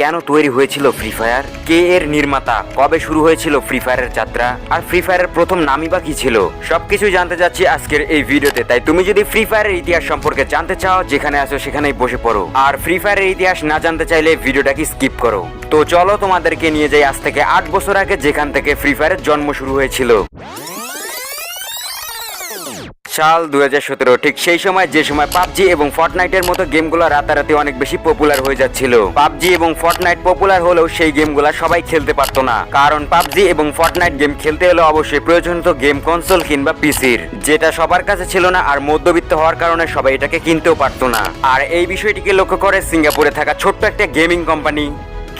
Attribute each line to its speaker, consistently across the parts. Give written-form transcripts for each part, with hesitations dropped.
Speaker 1: কেন তৈরি হয়েছিল ফ্রি ফায়ার, কে এর নির্মাতা, কবে শুরু হয়েছিল ফ্রি ফায়ারের যাত্রা, আর ফ্রি ফায়ারের প্রথম নামই বা কি ছিল, সবকিছু জানতে যাচ্ছি আজকের এই ভিডিওতে। তাই তুমি যদি ফ্রি ফায়ারের ইতিহাস সম্পর্কে জানতে চাও, যেখানে আছো সেখানেই বসে পড়ো। আর ফ্রি ফায়ারের ইতিহাস না জানতে চাইলে ভিডিওটাকে স্কিপ করো। তো চলো তোমাদেরকে নিয়ে যাই আজ থেকে 8 বছর আগে, যেখান থেকে ফ্রি ফায়ারের জন্ম শুরু হয়েছিল। সাল 2017, ঠিক সেই সময় যে সময় পাবজি এবং ফর্টনাইটের মতো গেমগুলো রাতারাতি অনেক বেশি পপুলার হয়ে যাচ্ছিল। পাবজি এবং ফর্টনাইট পপুলার হলেও সেই গেমগুলো সবাই খেলতে পারতো না, কারণ পাবজি এবং ফর্টনাইট গেম খেলতে হলে অবশ্যই প্রয়োজন হতো গেম কনসোল কিংবা পিসির, যেটা সবার কাছে ছিল না। আর মধ্যবিত্ত হওয়ার কারণে সবাই এটাকে কিনতেও পারতো না। আর এই বিষয়টিকে লক্ষ্য করে সিঙ্গাপুরে থাকা ছোট্ট একটা গেমিং কোম্পানি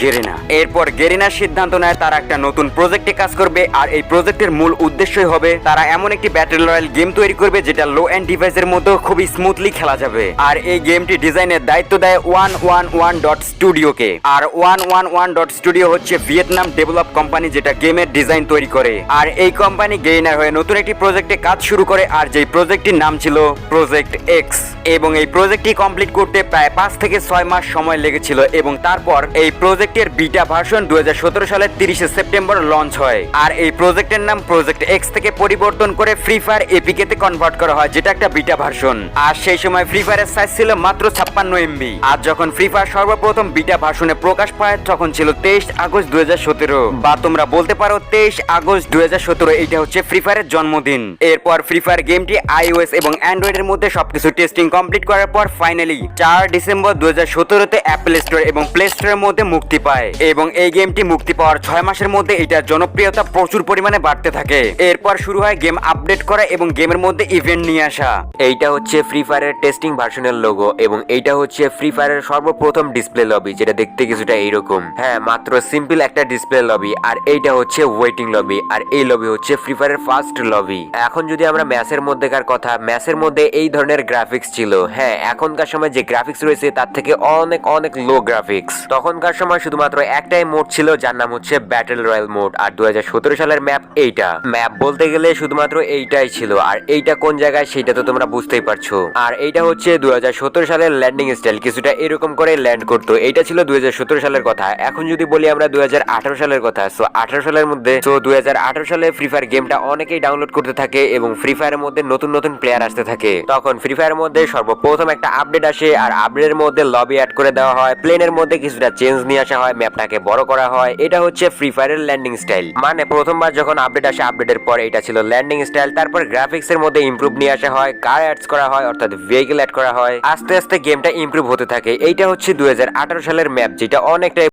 Speaker 1: গেরিনা, এরপর গেরিনার সিদ্ধান্ত নেয় তারা একটা নতুন প্রজেক্টে কাজ করবে। আর এই প্রজেক্টের মূল উদ্দেশ্যই হবে তারা এমন একটি ব্যাটল রয়্যাল গেম তৈরি করবে যেটা লো এন্ড ডিভাইসের মধ্যে খুবই স্মুথলি খেলা যাবে। আর এই গেমটি ডিজাইনের দায়িত্ব দেয় 111.studio-কে। আর 111.studio হচ্ছে ভিয়েতনাম ডেভেলপ কোম্পানি, যেটা গেমের ডিজাইন তৈরি করে। আর এই কোম্পানি গেরিনার হয়ে নতুন একটি প্রজেক্টে কাজ শুরু করে, আর যেই প্রজেক্টটির নাম ছিল প্রজেক্ট এক্স। এবং এই প্রজেক্টটি কমপ্লিট করতে প্রায় 5 থেকে 6 মাস সময় লেগেছিল। এবং তারপর এই প্রজেক্টের বিটা ভার্সন 2017 সালের 30 সেপ্টেম্বর লঞ্চ হয়। আর এই প্রজেক্টের নাম প্রজেক্ট এক্স থেকে পরিবর্তন করে ফ্রি ফায়ার এপিকে তে কনভার্ট করা হয়, যেটা একটা বিটা ভার্সন। আর সেই সময় ফ্রি ফায়ারের সাইজ ছিল মাত্র 56 MB। আর যখন ফ্রি ফায়ার সর্বপ্রথম বিটা ভার্সনে প্রকাশ পায় তখন ছিল 23 আগস্ট 2017, বা তোমরা বলতে পারো 23 আগস্ট 2017। এইটা হচ্ছে ফ্রি ফায়ারের জন্মদিন। এরপর ফ্রি ফায়ার গেমটি iOS এবং অ্যান্ড্রয়েডের মধ্যে সবকিছু টেস্টিং কমপ্লিট করার পর ফাইনালি 4 ডিসেম্বর 2017-তে অ্যাপল স্টোর এবং প্লে স্টোরের মধ্যে মুক্তি পায়। এবং এই গেমটি মুক্তি পাওয়ার 6 মাসের মধ্যে এটার জনপ্রিয়তা প্রচুর পরিমাণে বাড়তে থাকে। এরপর শুরু হয় গেম আপডেট করা এবং গেমের মধ্যে ইভেন্ট নিয়ে আসা। এইটা হচ্ছে ফ্রি ফায়ারের টেস্টিং ভার্সনের লোগো, এবং এইটা হচ্ছে ফ্রি ফায়ারের সর্বপ্রথম ডিসপ্লে লবি, যেটা দেখতে কিছুটা এইরকম। হ্যাঁ, মাত্র সিম্পল একটা ডিসপ্লে লবি। আর এইটা হচ্ছে ওয়েটিং লবি, আর এই লবি হচ্ছে ফ্রি ফায়ারের ফার্স্ট লবি। এখন যদি আমরা ম্যাচের মধ্যেকার কথা, ম্যাচের মধ্যে এই ধরনের গ্রাফিক্স ছিল। হ্যাঁ, এখনকার সময় যে গ্রাফিক্স রয়েছে তার থেকে অনেক অনেক লো গ্রাফিক্স। তখনকার সময় শুধুমাত্র একটাই মোড ছিল, যার নাম হচ্ছে ব্যাটল রয়্যাল মোড। আর 2017 সালের ম্যাপ এইটা। ম্যাপ বলতে গেলে শুধুমাত্র এইটাই ছিল। আর এইটা কোন জায়গায় সেটা তো তোমরা বুঝতেই পারছো। আর এইটা হচ্ছে 2017 সালের ল্যান্ডিং স্টাইল, কিছুটা এরকম করে ল্যান্ড করতো। এইটা ছিল 2017 সালের কথা। এখন যদি বলি আমরা 2018 সালের কথা, সো 18 সালের মধ্যে 2018 সালে ফ্রি ফায়ার গেমটা অনেকেই ডাউনলোড করতে থাকে এবং ফ্রি ফায়ারের মধ্যে নতুন নতুন প্লেয়ার আসতে থাকে। তখন ফ্রি ফায়ারের মধ্যে সর্বপ্রথম একটা আপডেট আসে, আর আপডেটের মধ্যে লবি অ্যাড করে দেওয়া হয়, প্লেনের মধ্যে কিছুটা চেঞ্জ নিয়ে আসা হয়, ম্যাপটাকে বড় করা হয়। এটা হচ্ছে ফ্রি ফায়ারের ল্যান্ডিং স্টাইল। মানে প্রথমবার যখন আপডেট আসে, আপডেটের পরে এটা ছিল ল্যান্ডিং স্টাইল। তারপর গ্রাফিক্স এর মধ্যে ইমপ্রুভ নিয়ে আসা হয়, কার অ্যাডস করা হয়, অর্থাৎ ভেহিকল অ্যাড করা হয়। আস্তে আস্তে গেমটা ইমপ্রুভ হতে থাকে। এইটা হচ্ছে 2018 সালের ম্যাপ, যেটা অনেকটাই